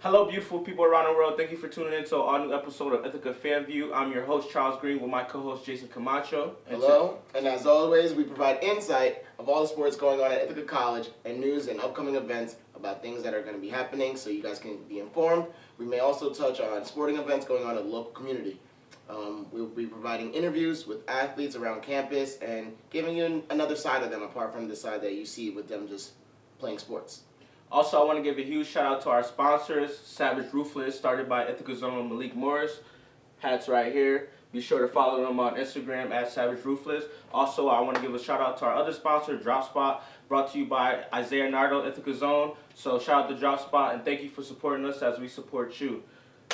Hello, beautiful people around the world. Thank you for tuning in to our new episode of Ithaca Fan View. I'm your host, Charles Green, with my co-host, Jason Camacho. Hello, and as always, we provide insight of all the sports going on at Ithaca College and news and upcoming events about things that are going to be happening so you guys can be informed. We may also touch on sporting events going on in the local community. We'll be providing interviews with athletes around campus and giving you another side of them apart from the side that you see with them just playing sports. Also, I want to give a huge shout out to our sponsors, Savage Roofless, started by Ithaca Zone Malik Morris. Hats right here. Be sure to follow them on Instagram at Savage Roofless. Also, I want to give a shout out to our other sponsor, Drop Spot, brought to you by Isaiah Nardo, Ithaca Zone. So shout out to Drop Spot and thank you for supporting us as we support you.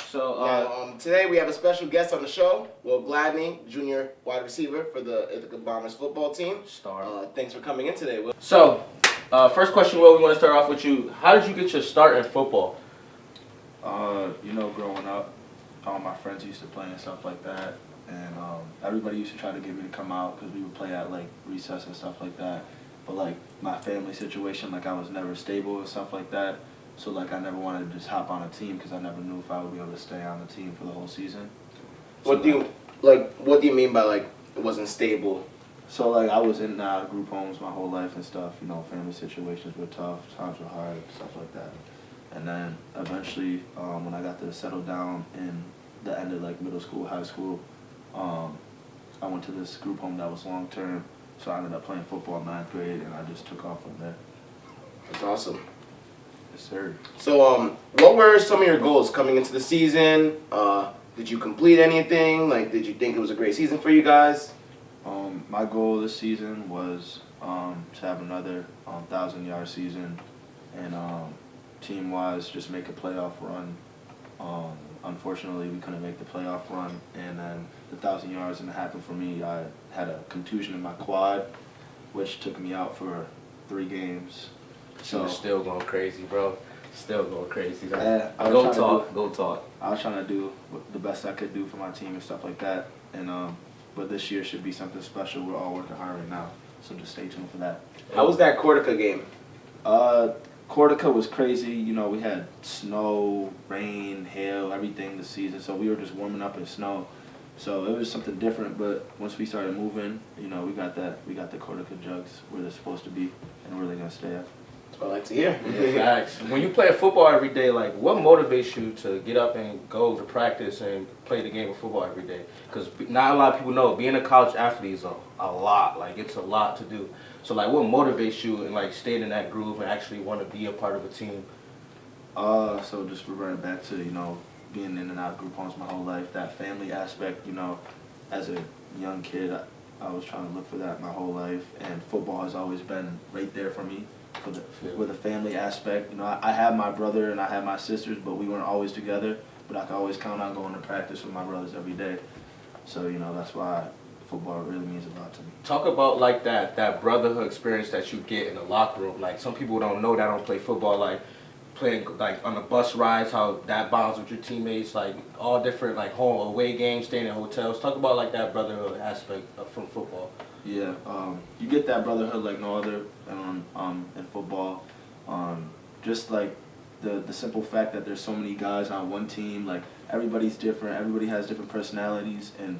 So today we have a special guest on the show, Will Gladney, junior wide receiver for the Ithaca Bombers football team. Star. Thanks for coming in today, Will. So, first question, Will, we want to start off with you. How did you get your start in football? Growing up, all my friends used to play and stuff like that, and everybody used to try to get me to come out because we would play at like recess and stuff like that. But like my family situation, like I was never stable and stuff like that, so like I never wanted to just hop on a team because I never knew if I would be able to stay on the team for the whole season. What do you mean by like it wasn't stable? So like I was in group homes my whole life and stuff. Family situations were tough, times were hard, stuff like that. And then eventually, when I got to settle down in the end of like middle school, high school, I went to this group home that was long term. So I ended up playing football in 9th grade, and I just took off from there. That's awesome. Yes, sir. So, what were some of your goals coming into the season? Did you complete anything? Like, did you think it was a great season for you guys? My goal this season was to have another 1,000-yard season, and team-wise, just make a playoff run. Unfortunately, we couldn't make the playoff run, and then the 1,000 yards didn't happen for me. I had a contusion in my quad, which took me out for 3 games. So still going crazy, bro. Still going crazy. Go talk. I was trying to do the best I could do for my team and stuff like that, and but this year should be something special. We're all working hard right now, so just stay tuned for that. How was that Cortica game? Cortica was crazy. We had snow, rain, hail, everything this season, so we were just warming up in snow. So it was something different, but once we started moving, we got the Cortica jugs where they're supposed to be, and where they're gonna stay at. That's what I like to hear. Facts. When you play football every day, like what motivates you to get up and go to practice and play the game of football every day? Because not a lot of people know being a college athlete is a lot. Like it's a lot to do. So like, what motivates you and like staying in that groove and actually want to be a part of a team? So just reverting back to being in and out of group homes my whole life, that family aspect. As a young kid, I was trying to look for that my whole life, and football has always been right there for me. With the family aspect, I had my brother and I had my sisters, but we weren't always together. But I could always count on going to practice with my brothers every day. So that's why football really means a lot to me. Talk about like that brotherhood experience that you get in the locker room. Like some people don't know that don't play football. Like playing like on the bus rides, how that bonds with your teammates. Like all different like home away games, staying in hotels. Talk about like that brotherhood aspect from football. Yeah, you get that brotherhood like no other in football. Just like the simple fact that there's so many guys on one team, like everybody's different, everybody has different personalities, and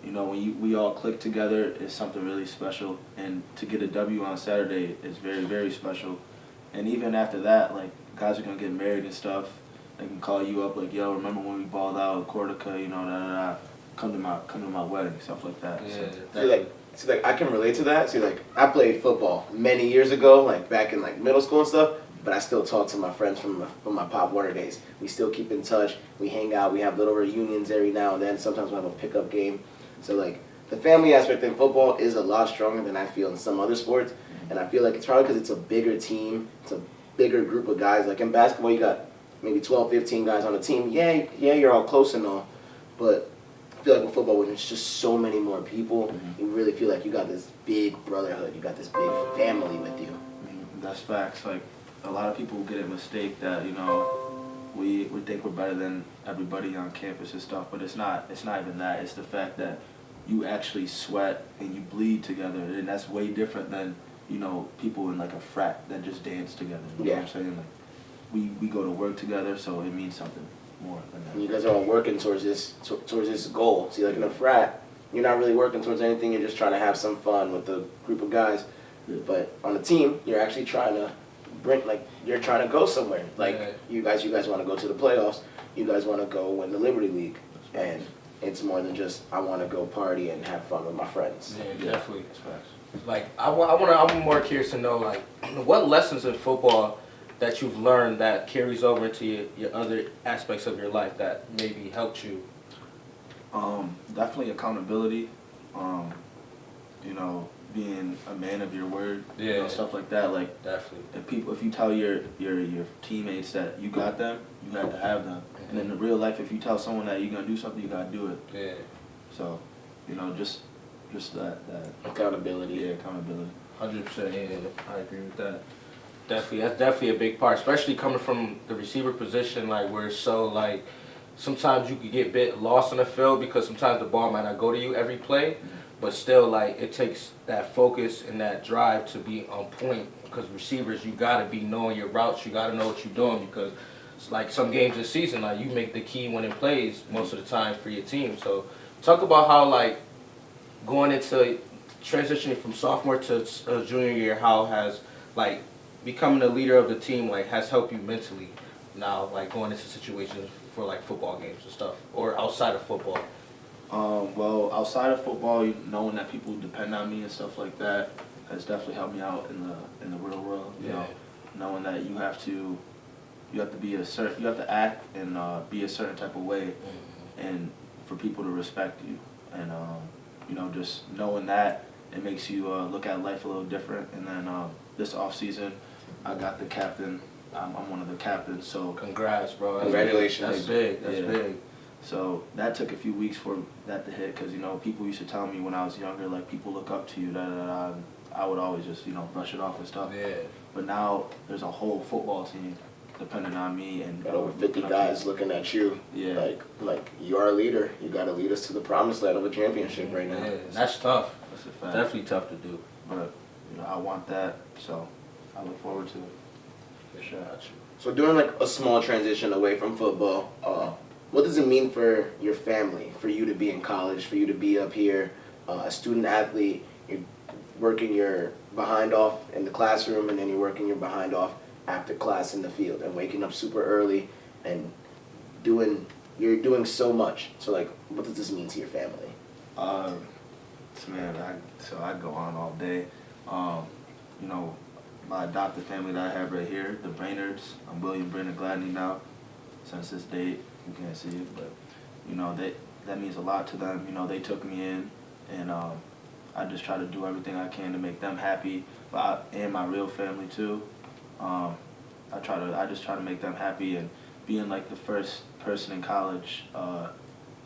when we all click together, it's something really special. And to get a W on Saturday is very, very special. And even after that, like guys are gonna get married and stuff. They can call you up like, yo, remember when we balled out at Cortica, come to my wedding, stuff like that. Yeah, See, like, I can relate to that. See, like, I played football many years ago, like, back in, like, middle school and stuff, but I still talk to my friends from my Pop Warner days. We still keep in touch. We hang out. We have little reunions every now and then. Sometimes we have a pickup game. So, like, the family aspect in football is a lot stronger than I feel in some other sports, and I feel like it's probably because it's a bigger team. It's a bigger group of guys. Like, in basketball, you got maybe 12, 15 guys on a team. Yeah, you're all close and all, but I feel like with football, when it's just so many more people, you really feel like you got this big brotherhood. You got this big family with you. That's facts. Like a lot of people get a mistake that we think we're better than everybody on campus and stuff, but it's not even that. It's the fact that you actually sweat and you bleed together, and that's way different than people in like a frat that just dance together. You know what I'm saying? we go to work together, so it means something more than And that. you guys are all working towards this goal. See, like in a frat, you're not really working towards anything. You're just trying to have some fun with a group of guys. Yeah. But on a team, you're actually trying to you're trying to go somewhere. Like you guys want to go to the playoffs. You guys want to go win the Liberty League, and it's more than just I want to go party and have fun with my friends. Yeah, definitely. Like I'm more curious to know like what lessons in football that you've learned that carries over into your other aspects of your life that maybe helped you. Definitely accountability. You know, being a man of your word. You know, stuff like that. Like Definitely. if you tell your teammates that you got them, you have to have them. And in the real life, if you tell someone that you're gonna do something, you gotta do it. Yeah. So, you know, just that. Accountability. Yeah, accountability. 100%. Yeah, I agree with that. Definitely, that's definitely a big part, especially coming from the receiver position, like where it's so like sometimes you could get a bit lost on the field because sometimes the ball might not go to you every play, but still like it takes that focus and that drive to be on point because receivers you gotta be knowing your routes, you gotta know what you're doing because it's like some games this season like you make the key winning plays most of the time for your team. So talk about how like going into transitioning from sophomore to junior year, how has like becoming the leader of the team like has helped you mentally now, like going into situations for like football games and stuff, or outside of football? Well, outside of football, knowing that people depend on me and stuff like that has definitely helped me out in the real world. You know, knowing that you have to be you have to act and be a certain type of way, and for people to respect you, and you know, just knowing that it makes you look at life a little different. And then this off season, I got the captain. I'm one of the captains, so Congrats, bro. Congratulations. That's big. That's big. So that took a few weeks for that to hit, because you know people used to tell me when I was younger, like people look up to you, and I would always just brush it off and stuff. Yeah. But now there's a whole football team depending on me, and Got over 50 guys looking at you. Yeah. Like you are a leader. You got to lead us to the promised land of a championship right now. Yeah, that's tough. That's a fact. Definitely tough to do. But I want that, so I look forward to it. For sure. So doing like a small transition away from football, what does it mean for your family, for you to be in college, for you to be up here, a student athlete, you're working your behind off in the classroom, and then you're working your behind off after class in the field, and waking up super early, and you're doing so much. So like, what does this mean to your family? Man, I go on all day. You know, my adopted family that I have right here, the Brainards. I'm William Brainerd Gladney now. Since this date, you can't see it, but that means a lot to them. You know, they took me in, and I just try to do everything I can to make them happy, and my real family too. I just try to make them happy, and being like the first person in college,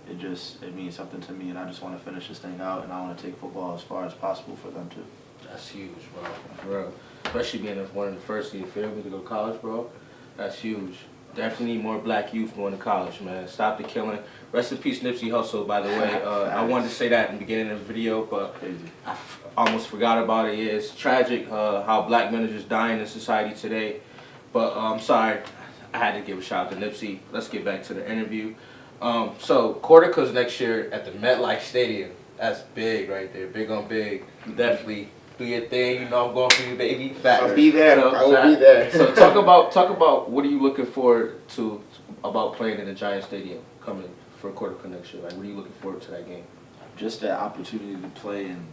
it means something to me, and I just want to finish this thing out, and I want to take football as far as possible for them too. That's huge, bro. For real. Especially being one of the first in your family to go to college, bro. That's huge. Definitely need more black youth going to college, man. Stop the killing. Rest in peace, Nipsey Hussle, by the way. I wanted to say that in the beginning of the video, but I almost forgot about it. Yeah, it's tragic how black men are just dying in society today. But I'm sorry. I had to give a shout out to Nipsey. Let's get back to the interview. So, Cortica's next year at the MetLife Stadium. That's big right there. Big on big. Definitely do your thing. You know I'm going for you, baby. Facts. I'll be there. So, I will be there. So talk about what are you looking forward to about playing in the Giant Stadium coming for Cortica next year? Like, what are you looking forward to that game? Just that opportunity to play in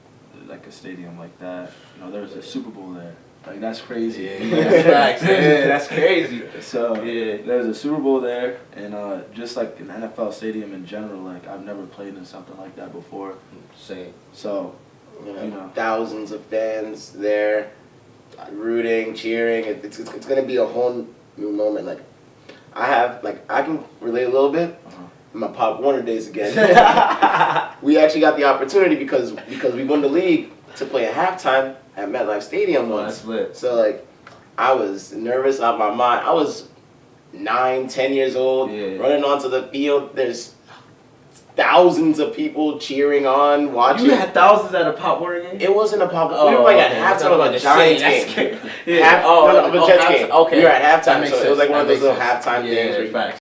like a stadium like that. You know, there was a Super Bowl there. Like, that's crazy. Yeah, that's facts. Yeah, that's crazy. So yeah, there's a Super Bowl there, and just like an NFL stadium in general. Like, I've never played in something like that before. Same. So, you know, thousands of fans there, rooting, cheering. It's gonna be a whole new moment. Like, I can relate a little bit. In my Pop Warner days again. We actually got the opportunity because we won the league to play a halftime at MetLife Stadium once. That's lit. So like, I was nervous out of my mind. I was 9, 10 years old, running onto the field. There's thousands of people cheering on, watching. You had thousands at a Pop Warner game? It wasn't a pop. We were like at halftime of a Giants game. Yeah. Of a Jets game. Okay. We were at halftime, That makes so it was like sense. one of those That little makes sense. halftime things. Where you facts.